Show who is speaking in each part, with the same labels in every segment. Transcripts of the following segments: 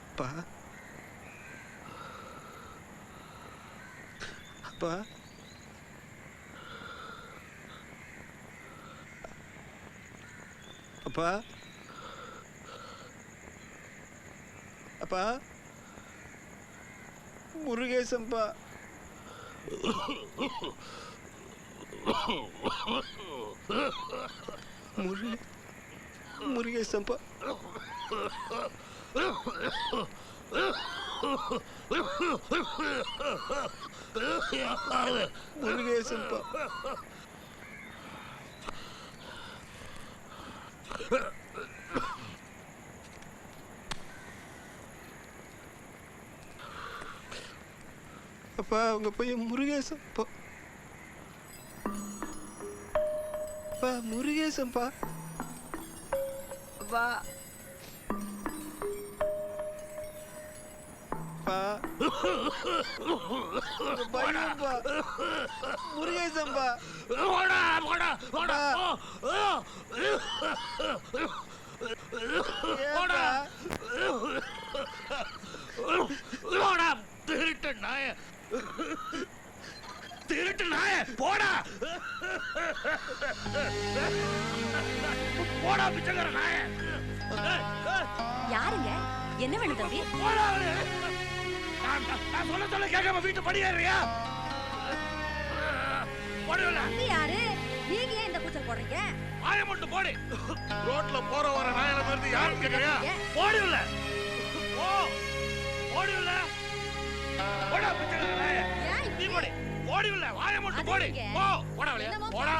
Speaker 1: அப்பா அப்பா அப்பா அப்பா முருகேசன்பா முருகேசன்பா முருகேசன்பா அப்பா உங்க பையன் முருகேசன்பா. அப்பா முருகேசன்பா. அப்பா அப்பா பையன்பா முருகேசன்பா.
Speaker 2: போடா போடா போடா போடா போடா திருட்டு நாய திருட்டு நாய போடா போடா பிச்சைக்கார நாய.
Speaker 3: யாருங்க? என்ன வேணும் தம்பி?
Speaker 2: போடா நான் சொல்ல சொல்ல கேட்காம வீட்டு படியேறியா? போடல
Speaker 3: யாரு நீங்க ஏன் இந்த கூச்சல் போடுறீங்க?
Speaker 2: ஆய மட்டும் போடு. ரோட்ல போற வர நாயல வந்து யாரும் கேக்குறியா? போடல ஓ போடல போடா பிச்சைக்கார நாய. நீ போடு போடல ஆய மட்டும் போடு. போ போடா வெளிய போடா.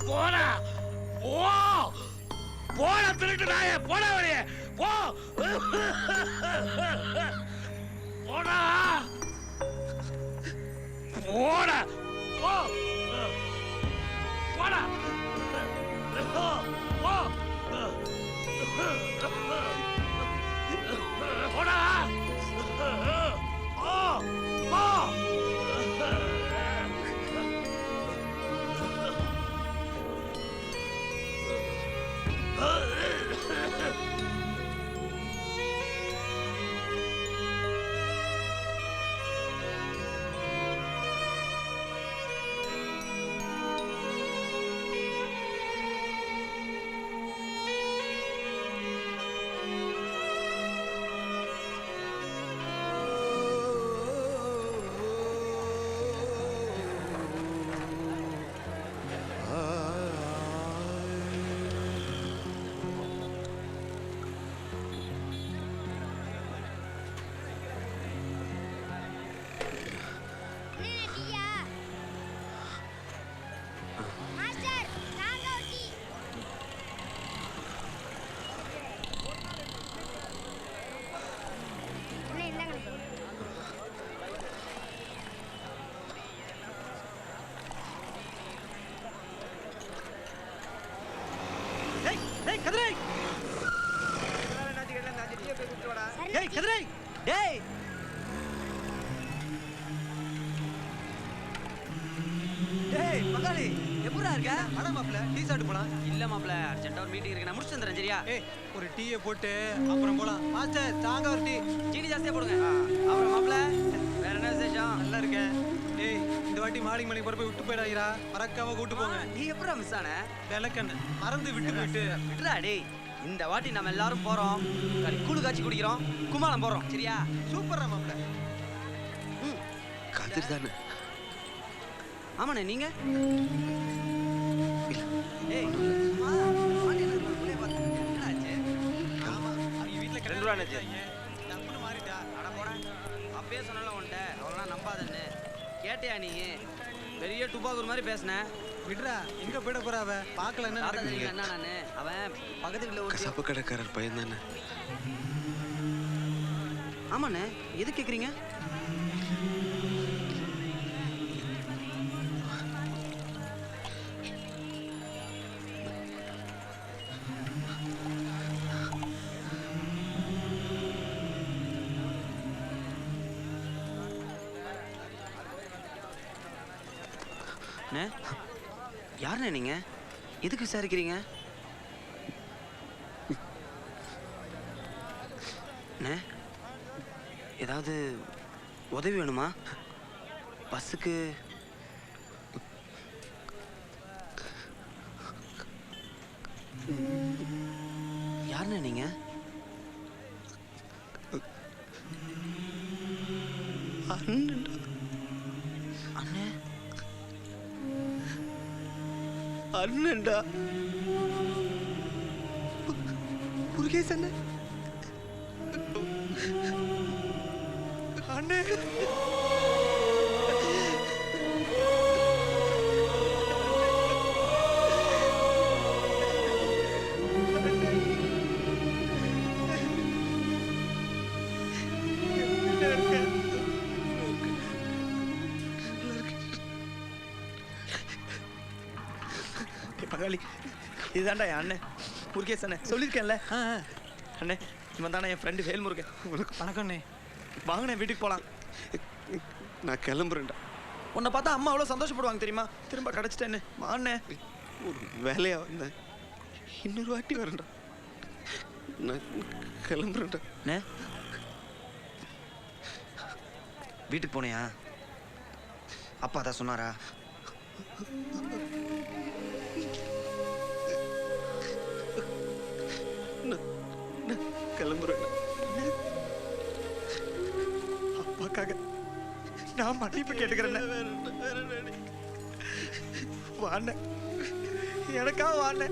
Speaker 2: போடா ஓ போடா திருட்டு நாய போடா வெளிய போ போடா போடா போ போடா போ போடா ஓ போ
Speaker 4: டேய் டேய் பங்காளி எப்படிடா இருக்க?
Speaker 5: அட மாப்ள டீ சாப்பிட்டு போலாம்.
Speaker 4: இல்ல மாப்ள அர்ஜென்ட்டா ஒரு மீட்டிங் இருக்கு, நான் முடிச்சு வந்துறேன் சரியா?
Speaker 5: ஏய் ஒரு டீயை போட்டு அப்புறம் போலாம். மாஸ்டர் தாங்க ஒரு டீ.
Speaker 4: சீனி ஜாஸ்தியா போடுங்க. அப்புறம் மாப்ள வேற என்ன விசேஷம்?
Speaker 5: நல்லா இருக்கேன். டேய் இந்த வாட்டி மாடிக்கு மணி போய் விட்டு போயிடாதீரா. மறக்காம கூட்டு போங்க.
Speaker 4: நீ எப்படா மிஸ் ஆன?
Speaker 5: விளக்கண்ணு மறந்து விட்டு போயிட்டு.
Speaker 4: விட்டுடா டேய். இந்த வாட்டி நம்ம எல்லாரும் போறோம். கூழு காய்ச்சி குடிக்கிறோம். குமாலம் போறோம் சரியா?
Speaker 5: சூப்பரா மாப்ள.
Speaker 1: கதிர் தானே?
Speaker 4: ஆமாண்ணே நீங்க? ஏய் வாண்டியில இருக்க புள்ளைய பார்த்து என்ன ஆச்சு?
Speaker 5: ஆமா அவங்க வீட்ல
Speaker 2: ரெண்டு ரூபா ஆச்சு.
Speaker 5: டப்புன்னு மாறிட்டா.
Speaker 4: அட போடா. அப்பயே சொன்னல உன்கிட்ட அவளெல்லாம் நம்பாதன்னு. கேட்டியா நீ? பெரிய டுபாக்கூர் மாதிரி பேசுன.
Speaker 5: விடுறா எங்க போயிட போறா அவ? பார்க்கல என்ன
Speaker 4: தாத்தா
Speaker 5: நடக்குது.
Speaker 4: தெரியல என்ன நானு? அவன் பக்கத்து வீட்டுல ஒரு
Speaker 1: கசாப்பு கடைக்காரர் பையன் தானே?
Speaker 4: ஆமாண்ணே எது கேக்குறீங்க? அண்ணே யாருண்ணே நீங்க? எதுக்கு விசாரிக்கிறீங்க? அண்ணே ஏதாவது உதவி வேணுமா? பஸ்ஸுக்கு யாருண்ணே நீங்க? அண்ணே
Speaker 1: அண்ணன்டா. முருகேசன் அண்ணே. அண்ணே
Speaker 6: பங்காளி இதுதான்டா என் அண்ணன் முருகேஷ் அண்ணன் சொல்லியிருக்கேன்ல. அண்ணே இவன் தானே என் ஃப்ரெண்டு வேல்முருகன்.
Speaker 5: வணக்கம்ண்ணே.
Speaker 6: வாங்கண்ணே வீட்டுக்கு போகலாம்.
Speaker 1: நான் கிளம்புறேன்டா.
Speaker 6: உன்னை பார்த்தா அம்மா அவ்வளோ சந்தோஷப்படுவாங்க தெரியுமா? திரும்ப கிடச்சிட்டேன்னு வாண்ணே.
Speaker 1: ஒரு வேலையா வந்தேன். இன்னொரு வாட்டி வரேன்டா. நான் கிளம்புறேன்டா.
Speaker 4: அண்ணே வீட்டுக்கு போனியா? அப்பா அதான் சொன்னாரா?
Speaker 1: நான் கிளம்புறேன்டா.
Speaker 6: அப்பாக்காக நான் மன்னிப்பு கேட்டுக்கிறேன். வாண்ணே எனக்காக வாண்ணே.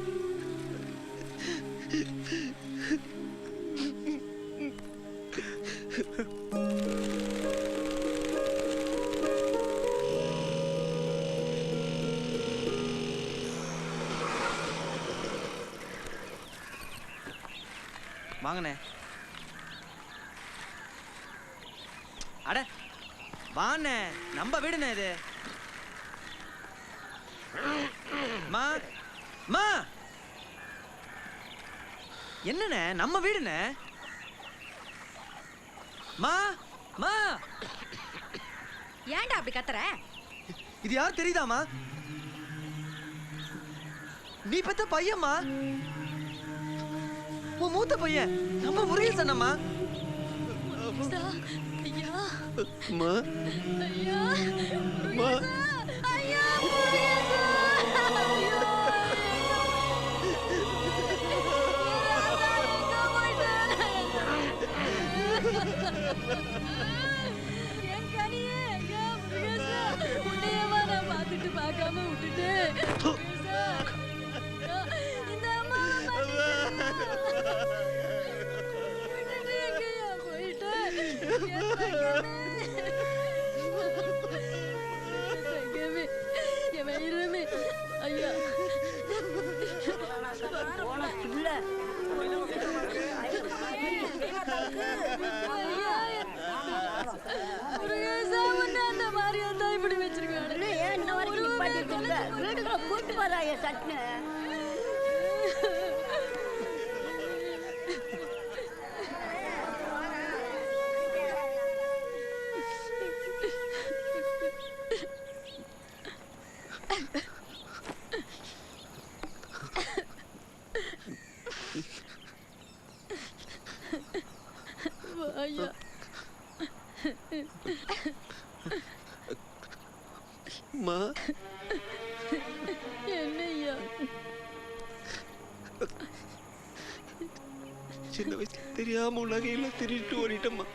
Speaker 6: வாங்கண்ணே. அட வாண்ணே நம்ம வீடுண்ணே இது. மா மா என்னண்ணே நம்ம வீடுண்ணே. மா மா
Speaker 3: ஏன்டா அப்படி கத்துற?
Speaker 6: இது யார் தெரியுதாமா? நீ பெத்த பையம்மா. உன் மூத்த பையன் நம்ம முருகேசன் அம்மா.
Speaker 3: ஐயா
Speaker 1: அம்மா
Speaker 3: ஐயா
Speaker 1: அம்மா
Speaker 3: ஐயா என் கனியே ஐயா முருகேசா உன்னையவா நான் பார்த்துட்டு பார்க்காம விட்டுட்டு இந்த அம்மா போயிட்டு என் வயிறுமே ஐயா முருகேசா உன்னை அந்த மாதிரி தான் இப்படி வச்சிருக்காங்க.
Speaker 7: வீட்டுக்குள்ள கூட்டு வராய சட்னு
Speaker 3: ஐயா
Speaker 1: அம்மா
Speaker 3: என்ன ஐயா
Speaker 1: சின்ன வயசுல தெரியாம நகையெல்லாம் திருட்டு ஓடிட்டம்மா.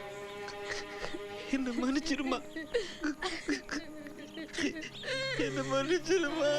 Speaker 1: என்ன மன்னிச்சிருமா, என்ன மன்னிச்சிருமா.